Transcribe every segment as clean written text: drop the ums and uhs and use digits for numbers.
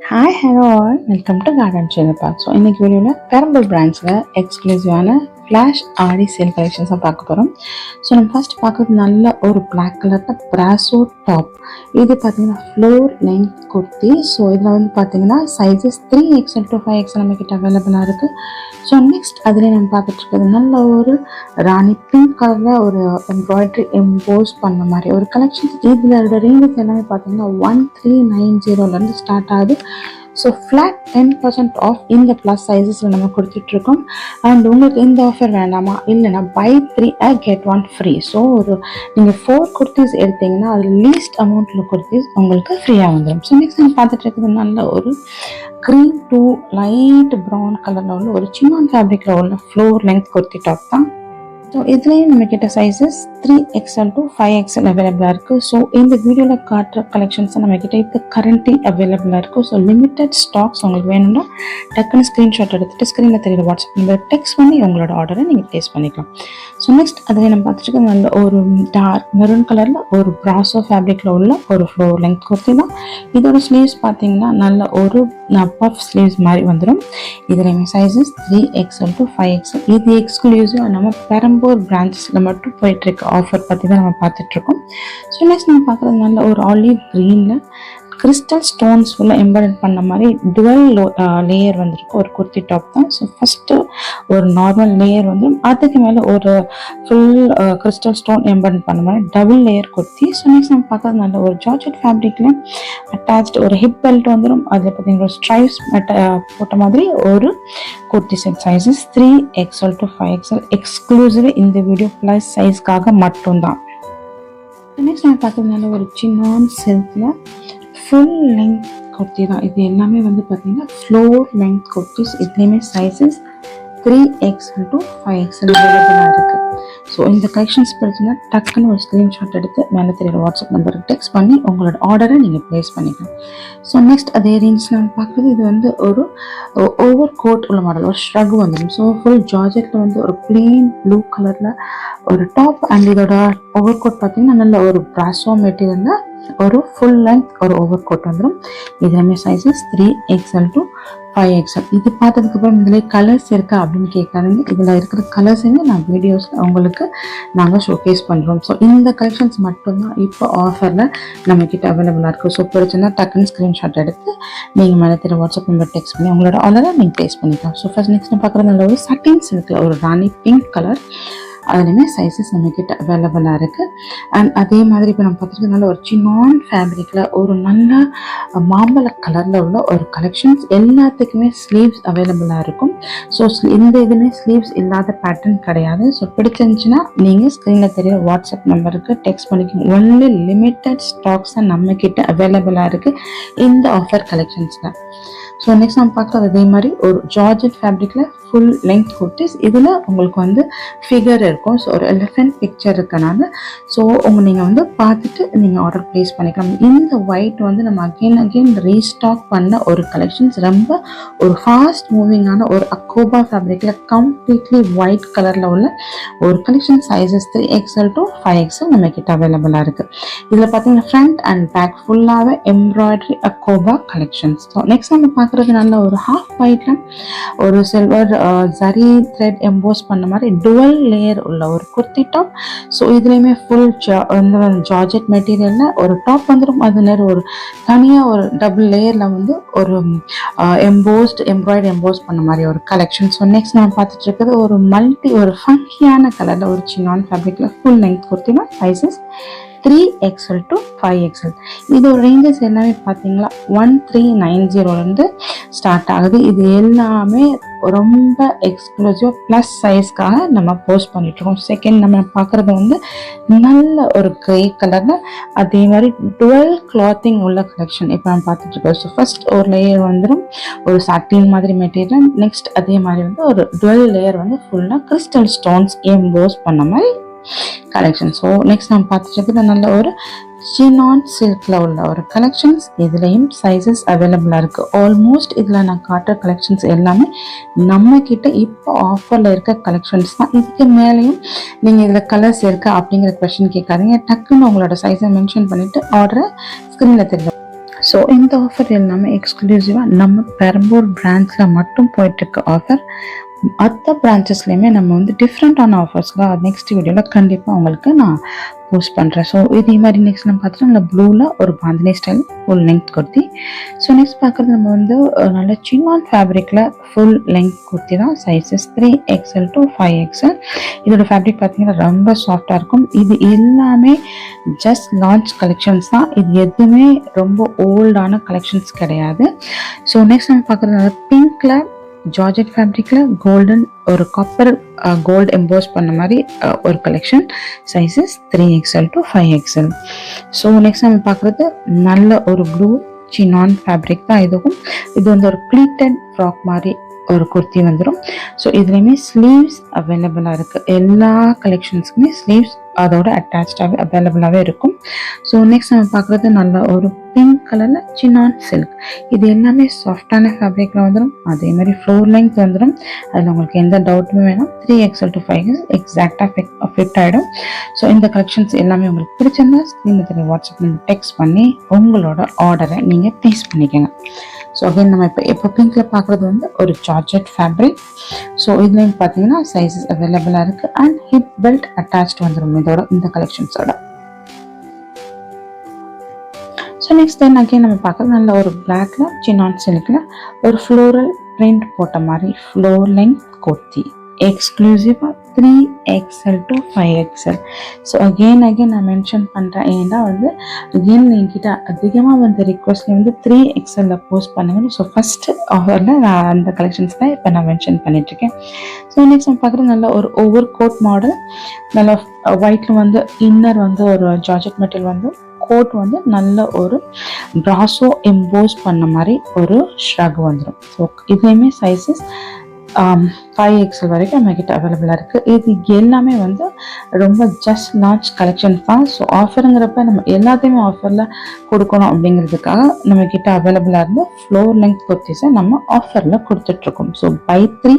Hi hello all welcome to garden channel park. So இன்றைக்கி வீடியோவில் பெரம்பல் பிராண்ட்ஸில் எக்ஸ்க்ளூசிவான flash ஆடி sale கலெக்ஷன்ஸாக பார்க்க போகிறோம். ஸோ நம்ம ஃபஸ்ட் பார்க்குறது நல்ல ஒரு பிளாக் கலரில் பிராசோ டாப். இது பார்த்தீங்கன்னா ஃப்ளோர் லென்த் குர்த்தி. ஸோ இதில் வந்து பார்த்தீங்கன்னா சைஸஸ் 3XL to 5XL நம்மக்கிட்ட அவைலபிளாக இருக்குது. ஸோ நெக்ஸ்ட் அதிலே நம்ம பார்த்துட்டு இருக்கிறது நல்ல ஒரு ராணி பிங்க் கலரில் ஒரு எம்ப்ராய்டரி எம்போஸ் பண்ண மாதிரி ஒரு கலெக்ஷன்ஸ். இதில் ரேஞ்சஸ் எல்லாமே பார்த்தீங்கன்னா 1390 ஸ்டார்ட் ஆகுது. ஸோ ஃப்ளாட் 10% ஆஃப் இந்த ப்ளஸ் சைஸஸில் நம்ம கொடுத்துட்ருக்கோம். அண்ட் உங்களுக்கு இந்த ஆஃபர் வேண்டாமா, இல்லைனா பை 3 get 1 ஃப்ரீ. ஸோ நீங்கள் 4 குர்த்திஸ் எடுத்தீங்கன்னா அதில் லீஸ்ட் அமௌண்ட்டில் குர்த்திஸ் உங்களுக்கு ஃப்ரீயாக வந்துடும். ஸோ நெக்ஸ்ட் நம்ம பார்த்துட்டு இருக்கிறது நல்ல ஒரு க்ரீன் டு லைட் ப்ரௌன் கலரில் உள்ள ஒரு சின்னான் ஃபேப்ரிக்கில் உள்ள ஃப்ளோர் லென்த் குர்த்தி டாப் தான். ஸோ இதுலேயும் நம்மக்கிட்ட சைஸஸ் 3XL to 5XL அவைலபிளாக இருக்குது. ஸோ இந்த வீடியோவில் காட்டுற கலெக்ஷன்ஸை நம்மக்கிட்ட இப்போ கரண்ட்லி அவைலபிளாக இருக்குது. ஸோ லிமிட்டட் ஸ்டாக்ஸ் உங்களுக்கு வேணும்னா டக்குன்னு ஸ்க்ரீன்ஷாட் எடுத்துகிட்டு ஸ்க்ரீனில் தெரியுற வாட்ஸ்அப் நம்பர் டெக்ஸ்ட் பண்ணி உங்களோட ஆர்டரை நீங்கள் ப்ளேஸ் பண்ணிக்கலாம். ஸோ நெக்ஸ்ட் அதில் நம்ம பார்த்துட்டு நல்ல ஒரு டார்க் மெரூன் கலரில் ஒரு பிராசோ ஃபேப்ரிக்கில் உள்ள ஒரு ஃப்ளோர் லென்த் குர்த்தி தான். இதோட ஸ்லீவ்ஸ் பார்த்தீங்கன்னா நல்ல ஒரு பஃப் ஸ்லீவ்ஸ் மாதிரி வந்துடும். இதுலேயுமே சைஸஸ் 3XL to 5XL. இது எக்ஸ்க்ளூசிவ் நம்ம பெரம்பூர் பிரான்ச்சஸில் மட்டும் போயிட்டுருக்க ஆஃபர் பற்றி தான் நம்ம பார்த்துட்ருக்கோம். ஸோ நெக்ஸ்ட் நம்ம பார்க்குறது நல்ல ஒரு ஆலிவ் க்ரீனில் கிறிஸ்டல் ஸ்டோன்ஸ் உள்ள எம்பெடட் பண்ண மாதிரி டுவல் லேயர் வந்துருக்கு ஒரு குர்த்தி டாப் தான். ஸோ ஃபஸ்ட்டு ஒரு நார்மல் லேயர் வந்து அதுக்கு மேலே ஒரு ஃபுல் கிறிஸ்டல் ஸ்டோன் எம்பெடட் பண்ண மாதிரி double layer kurti. So next நம்ம பார்க்குறது நல்ல ஒரு ஜார்ஜெட் ஃபேப்ரிக்கில் அட்டாச்டு ஒரு ஹிப் பெல்ட் வந்துடும். அதில் பார்த்தீங்கன்னா ஒரு ஸ்ட்ரைப்ஸ் போட்ட மாதிரி ஒரு kurti set. Sizes 3XL to 5XL. Exclusive இந்த வீடியோ ப்ளஸ் சைஸ்க்காக மட்டும்தான். நெக்ஸ்ட் நம்ம பார்க்குறதுனால ஒரு சின்னான் சில்கில் ஃபுல் லென்த் குர்த்தி தான். இது எல்லாமே வந்து பார்த்தீங்கன்னா ஃப்ளோர் லென்த் குர்த்திஸ். இதுலேயுமே சைஸஸ் 3XL to 5XL அவைலபிளாக இருக்குது. ஸோ இந்த கலெக்ஷன்ஸ் பிடிச்சுன்னா டக்குன்னு ஒரு ஸ்க்ரீன்ஷாட் எடுத்து மேலே தெரியுற வாட்ஸ்அப் நம்பருக்கு டெக்ஸ்ட் பண்ணி உங்களோட ஆர்டரை நீங்கள் ப்ளேஸ் பண்ணிக்கலாம். ஸோ நெக்ஸ்ட் அதே ரேஞ்சில் நம்ம பார்க்குறது இது வந்து ஒரு ஓவர் கோட் உள்ள மாடல், ஒரு ஷ்ரக் வந்துடும். ஸோ ஃபுல் ஜார்ஜெட்டில் வந்து ஒரு பிளெயின் ப்ளூ கலரில் ஒரு டாப் அண்ட் இதோட ஓவர் கோட் பார்த்தீங்கன்னா நல்ல ஒரு பிராசோ மெட்டீரியலில் ஒரு ஃபுல் லென்த் ஒரு ஓவர் கோட் வந்துடும். இதுலேயுமே சைஸஸ் 3XL to 5XL. இது பார்த்ததுக்கப்புறம் இதில் கலர்ஸ் இருக்கா அப்படின்னு கேட்காதீங்க. இதில் இருக்கிற கலர்ஸையும் நான் வீடியோஸில் உங்களுக்கு நாங்கள் ஷோகேஸ் பண்ணுறோம். ஸோ இந்த கலெக்ஷன்ஸ் மட்டும்தான் இப்போ ஆஃபரில் நம்மக்கிட்ட அவைலபிளாக இருக்குது. ஸோ பிடிச்சிருந்தா டக்குன்னு ஸ்க்ரீன்ஷாட் எடுத்து நீங்கள் மேலே தெரிய வாட்ஸ்அப் நம்பர் டெக்ஸ்ட் பண்ணி உங்களோட ஆர்டரை நீங்கள் ப்ளேஸ் பண்ணிக்கலாம். ஸோ ஃபர்ஸ்ட் நெக்ஸ்ட் பார்க்குறது நல்ல ஒரு சட்டின் சில்கில் ஒரு ராணி பிங்க் கலர். அதுலேயுமே சைஸஸ் நம்மக்கிட்ட அவைலபிளாக இருக்குது. அண்ட் அதே மாதிரி இப்போ நம்ம பார்த்துருக்கனால ஒரு சின்னான் ஃபேப்ரிக்கில் ஒரு நல்ல மாம்பழ கலரில் உள்ள ஒரு கலெக்ஷன்ஸ். எல்லாத்துக்குமே ஸ்லீவ்ஸ் அவைலபிளாக இருக்கும். ஸோ இந்த இதுவுமே ஸ்லீவ்ஸ் இல்லாத பேட்டர்ன் கிடையாது. ஸோ பிடிச்சிருந்துச்சுன்னா நீங்கள் ஸ்க்ரீனில் தெரியுற வாட்ஸ்அப் நம்பருக்கு டெக்ஸ்ட் பண்ணிக்கோங்க. ஒன்லி லிமிட்டட் ஸ்டாக்ஸை நம்மக்கிட்ட அவைலபிளாக இருக்குது இந்த ஆஃபர் கலெக்ஷன்ஸில். ஸோ நெக்ஸ்ட் நம்ம பார்க்குறது அதே மாதிரி ஒரு ஜார்ஜெட் ஃபேப்ரிக்கில் ஃபுல் லென்த் குர்த்திஸ். இதில் உங்களுக்கு வந்து ஃபிகர் இருக்கும். ஸோ ஒரு எலிஃபென்ட் பிக்சர் இருக்கனால ஸோ நீங்கள் வந்து பார்த்துட்டு நீங்கள் ஆர்டர் ப்ளேஸ் பண்ணிக்கலாம். இந்த ஒயிட் வந்து நம்ம அகெயின் ரீஸ்டாக் பண்ண ஒரு கலெக்ஷன்ஸ். ரொம்ப ஒரு ஃபாஸ்ட் மூவிங்கான ஒரு அக்கோபா ஃபேப்ரிக்கில் கம்ப்ளீட்லி ஒயிட் கலரில் உள்ள ஒரு collection. Sizes 3XL to 5XL நம்மக்கிட்ட அவைலபிளாக இருக்குது. இதில் பார்த்தீங்கன்னா ஃப்ரண்ட் அண்ட் பேக் ஃபுல்லாகவே எம்ப்ராய்டரி அக்கோபா கலெக்ஷன்ஸ். ஸோ நெக்ஸ்ட் நம்ம பார்க்குறது நல்ல ஒரு ஹாஃப் ஒயிட்டில் ஒரு சில்வர் ஜரி த்ரெட் எம்போஸ் பண்ண மாதிரி டுவல் லேயர் உள்ள ஒரு குர்த்தி டாப். ஸோ இதுலேயுமே ஃபுல் ஜார்ஜெட் மெட்டீரியலில் ஒரு டாப் வந்துடும். அது நேரம் ஒரு தனியாக ஒரு டபுள் லேயரில் வந்து ஒரு எம்ப்ராய்டரி எம்போஸ் பண்ண மாதிரி ஒரு கலெக்ஷன். ஸோ நெக்ஸ்ட் நம்ம பார்த்துட்டு இருக்கிறது ஒரு ஃபங்கியான கலரில் ஒரு சின்னான் ஃபேப்ரிக்கில் ஃபுல் லென்த் குர்த்தி தான். Sizes 3XL to 5XL. இதோட ரேஞ்சஸ் எல்லாமே பார்த்தீங்களா 1390 ஸ்டார்ட் ஆகுது. இது எல்லாமே ரொம்ப எக்ஸ்க்ளூசிவ் ப்ளஸ் சைஸ்க்காக நம்ம போஸ்ட் பண்ணிட்டுருக்கோம். செகண்ட் நம்ம பார்க்குறது வந்து நல்ல ஒரு கிரே கலரில் அதே மாதிரி டுவெல் கிளாத்திங் உள்ள கலெக்ஷன் இப்போ நம்ம பார்த்துட்ருக்கோம். ஸோ ஃபர்ஸ்ட் ஒரு லேயர் வந்துடும் ஒரு சாட்டின் மாதிரி மெட்டீரியல். நெக்ஸ்ட் அதே மாதிரி வந்து ஒரு டுவெல் லேயர் வந்து ஃபுல்லாக கிறிஸ்டல் ஸ்டோன்ஸ் எம்போஸ் பண்ண மாதிரி கலெக்ஷன். ஸோ நெக்ஸ்ட் நம்ம பார்த்துட்டு நல்ல ஒரு சின்னான் சில்கில் உள்ள ஒரு கலெக்ஷன்ஸ். இதுலேயும் சைஸஸ் அவைலபிளாக இருக்குது. ஆல்மோஸ்ட் இதில் நான் காட்டுற கலெக்ஷன்ஸ் எல்லாமே நம்மக்கிட்ட இப்போ ஆஃபரில் இருக்க கலெக்ஷன்ஸ் தான். இதுக்கு மேலேயும் நீங்கள் இதில் கலர்ஸ் இருக்கா அப்படிங்கிற கொஸ்டின் கேட்காதீங்க. டக்குன்னு உங்களோட சைஸை மென்ஷன் பண்ணிவிட்டு ஆர்டரை ஸ்க்ரீனில் தெரியும் ஸோ இந்த ஆஃபர் எல்லாமே எக்ஸ்க்ளூசிவாக நம்ம பெரம்பூர் பிரான்ச்சில் மட்டும் போயிட்டுருக்க ஆஃபர். மற்ற பிரான்ச்சஸ்லேயுமே நம்ம வந்து டிஃப்ரெண்ட்டான ஆஃபர்ஸ்லாம் நெக்ஸ்ட் வீடியோவில் கண்டிப்பாக உங்களுக்கு நான் போஸ்ட் பண்ணுறேன். ஸோ இதே மாதிரி நெக்ஸ்ட் நம்ம பார்த்துட்டு நல்ல ப்ளூவில் ஒரு bandhani style full length kurti. So next பார்க்குறது நம்ம வந்து நல்ல சின்னான் ஃபேப்ரிக்கில் ஃபுல் லெங்க் குர்த்தி தான். Sizes 3XL to 5XL. இதோட ஃபேப்ரிக் பார்த்தீங்கன்னா ரொம்ப சாஃப்டாக இருக்கும். இது எல்லாமே ஜஸ்ட் லான்ச் கலெக்ஷன்ஸ் தான். இது எதுவுமே ரொம்ப ஓல்டான கலெக்ஷன்ஸ் கிடையாது. ஸோ நெக்ஸ்ட் நம்ம பார்க்குறது பிங்க்கில் ஜார்ஜெட் ஃபேப்ரிக்கில் கோல்டன் ஒரு காப்பர் கோல்டு எம்போஸ் பண்ண மாதிரி ஒரு collection. Sizes 3XL to 5XL. So next நம்ம பார்க்குறது நல்ல ஒரு ப்ளூ சின்னான் ஃபேப்ரிக் தான். இதுவும் இது வந்து ஒரு ப்ளீட்டட் ஃப்ராக் மாதிரி ஒரு குர்த்தி வந்துடும். ஸோ இதுலேயுமே ஸ்லீவ்ஸ் அவைலபிளாக இருக்குது. எல்லா கலெக்ஷன்ஸுக்குமே ஸ்லீவ்ஸ் அதோட அட்டாச்சாகவே அவைலபிளாகவே இருக்கும். ஸோ நெக்ஸ்ட் நம்ம பார்க்குறது நல்ல ஒரு பிங்க் கலரில் சின்னான் சில்க். இது எல்லாமே சாஃப்டான ஃபேப்ரிக்கில் வந்துடும். அதே மாதிரி ஃப்ளோர் லெங்க் வந்துடும். அதில் உங்களுக்கு எந்த டவுட்டுமே வேணாம். 3XL to 5XL எக்ஸாக்டாக ஃபிட் ஆகிடும். ஸோ இந்த கலெக்ஷன்ஸ் எல்லாமே உங்களுக்கு பிடிச்சிருந்தா ஸ்க்ரீனில் தெரிய வாட்ஸ்அப்பில் டெக்ஸ்ட் பண்ணி உங்களோட ஆர்டரை நீங்கள் ப்ளேஸ் பண்ணிக்கோங்க. ஸோ அகைன் நம்ம இப்போ பிங்க்கில் பார்க்குறது வந்து ஒரு ஜார்ஜெட் ஃபேப்ரிக். ஸோ இதுலேயும் பார்த்தீங்கன்னா சைஸஸ் அவைலபிளாக இருக்குது அண்ட் ஹிப் பெல்ட் அட்டாச்ட் வந்துடும் இதோட இந்த கலெக்ஷன்ஸோட. ஸோ நெக்ஸ்ட் தென் அகைன் நம்ம பார்க்குறது நல்ல ஒரு பிளாக்ல சின்னான் சில்கில் ஒரு ஃப்ளோரல் பிரிண்ட் போட்ட மாதிரி ஃப்ளோர் லெங்க் குர்த்தி. எக்ஸ்க்ளூசிவாக 3XL to 5XL. So again நான் மென்ஷன் பண்ணுறேன். ஏன்னா வந்து அகெயின் என்கிட்ட அதிகமாக வந்து ரிக்வஸ்ட்ல வந்து 3XL போஸ்ட் பண்ணுங்க. ஸோ ஃபஸ்ட்டு ஆஃபரில் நான் அந்த கலெக்ஷன்ஸ் தான் இப்போ நான் மென்ஷன் பண்ணிட்டுருக்கேன். ஸோ நெக்ஸ்ட் நம்ம பார்க்குறது நல்ல ஒரு ஓவர் கோட் மாடல். நல்ல ஒயிட்டில் வந்து இன்னர் வந்து ஒரு ஜார்ஜெட் மெட்டீரியல் வந்து கோட் வந்து நல்ல ஒரு பிராசோ எம்போஸ் பண்ண மாதிரி ஒரு ஷ்ரக் வந்துடும். ஸோ இதுலேயுமே சைஸஸ் 5XL வரைக்கும் நம்மக்கிட்ட அவைலபிளாக இருக்குது. இது எல்லாமே வந்து ரொம்ப ஜஸ்ட் லான்ச் கலெக்ஷன்ஸ் தான். ஸோ ஆஃபருங்கிறப்ப நம்ம எல்லாத்தையுமே ஆஃபரில் கொடுக்கணும் அப்படிங்கிறதுக்காக நம்மக்கிட்ட அவைலபிளாக இருந்து ஃப்ளோர் லெங்க் குர்த்திஸை நம்ம ஆஃபரில் கொடுத்துட்ருக்கோம். ஸோ buy 3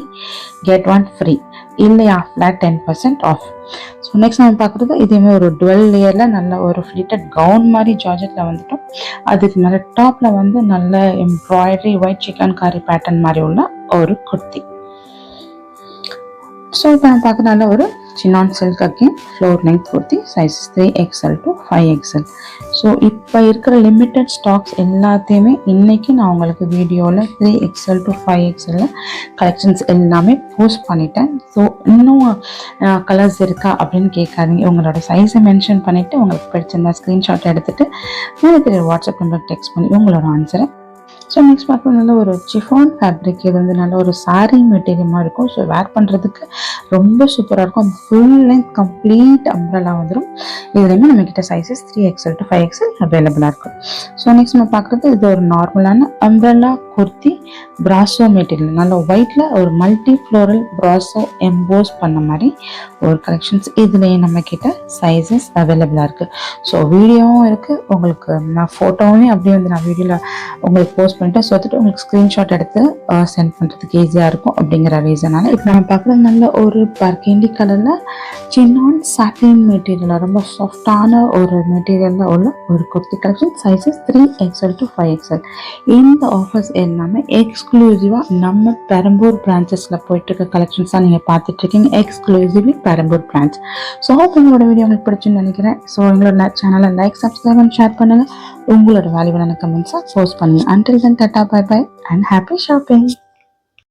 get 1 free இல்லையா, ஃப்ளாட் 10% ஆஃப். ஸோ நெக்ஸ்ட் நம்ம பார்க்குறது இதேமாதிரி ஒரு 12 லேயரில் நல்ல ஒரு ஃப்ளீட்டட் கவுன் மாதிரி ஜார்ஜெட்டில் வந்துட்டோம். அதுக்கு மேலே டாப்பில் வந்து நல்ல எம்ப்ராய்டரி ஒயிட் சிக்கன் காரி பேட்டர்ன் மாதிரி உள்ள ஒரு குர்த்தி. ஸோ இப்போ நான் பார்க்குறதுனால ஒரு Chinnan silk again floor length kurti. Sizes 3XL to 5XL. So இப்போ இருக்கிற லிமிட்டட் ஸ்டாக்ஸ் எல்லாத்தையுமே இன்றைக்கி நான் உங்களுக்கு வீடியோவில் 3XL to 5XL கலெக்ஷன்ஸ் எல்லாமே போஸ்ட் பண்ணிட்டேன். ஸோ இன்னும் கலர்ஸ் இருக்கா அப்படின்னு கேட்காதீங்க. உங்களோட சைஸை மென்ஷன் பண்ணிவிட்டு உங்களுக்கு பிடிச்சிருந்தா ஸ்க்ரீன்ஷாட் எடுத்துகிட்டு உங்களுக்கு வாட்ஸ்அப் நம்பர் டெக்ஸ்ட் பண்ணி உங்களோட ஆன்சரை. ஸோ நெக்ஸ்ட் பார்க்க நல்ல ஒரு சிஃபான் ஃபேப்ரிக். இது வந்து நல்ல ஒரு சாரீ மெட்டீரியமாக இருக்கும். ஸோ வேர் பண்ணுறதுக்கு ரொம்ப சூப்பராக இருக்கும். அந்த ஃபுல் லெங்க் கம்ப்ளீட் அம்ப்ரெல்லா வந்துடும். இதுலேயுமே நம்மக்கிட்ட சைஸஸ் 3XL to 5XL அவைலபிளாக இருக்கும். ஸோ நெக்ஸ்ட் நம்ம பார்க்குறது இது ஒரு நார்மலான அம்ப்ரெல்லா குர்த்தி பிராசோ மெட்டீரியல். நல்ல ஒயிட்டில் ஒரு மல்டி ஃப்ளோரல் பிராசோ எம்போஸ் பண்ண மாதிரி ஒரு கலெக்ஷன்ஸ். இதுலேயே நம்மக்கிட்ட சைஸஸ் அவைலபிளாக இருக்குது. ஸோ வீடியோவும் இருக்குது. உங்களுக்கு நான் ஃபோட்டோவுமே அப்படியே வந்து நான் வீடியோவில் உங்களுக்கு போஸ்ட் பண்ணிட்டு ஸோ வந்துட்டு உங்களுக்கு ஸ்க்ரீன்ஷாட் எடுத்து சென்ட் பண்ணுறதுக்கு ஈஸியாக இருக்கும் அப்படிங்கிற ரீசனால் இப்போ நம்ம பார்க்குறது நல்ல ஒரு பர்கெண்டி கலரில் சின்னான் சாட்டின் மெட்டீரியலில் ரொம்ப சாஃப்டான ஒரு மெட்டீரியலில் உள்ள ஒரு kurti collection. Sizes 3XL to 5XL. இந்த ஆஃபர்ஸ் எல்லாமே எக்ஸ்க்ளூசிவாக நம்ம பெரம்பூர் பிரான்ச்சஸில் போயிட்டுருக்க கலெக்ஷன்ஸ் தான் நீங்கள் பார்த்துட்ருக்கீங்க. Exclusively Perambur branch. ஸோ உங்களோட வீடியோ உங்களுக்கு பிடிச்சுன்னு நினைக்கிறேன். ஸோ எங்களோட சேனலை லைக், சப்ஸ்கிரைப் அண்ட் ஷேர் பண்ணுங்கள். உங்களோட வேல்யூவான கமெண்ட்ஸை போஸ்ட் பண்ணுங்கள். Until then, tata, bye bye and happy shopping.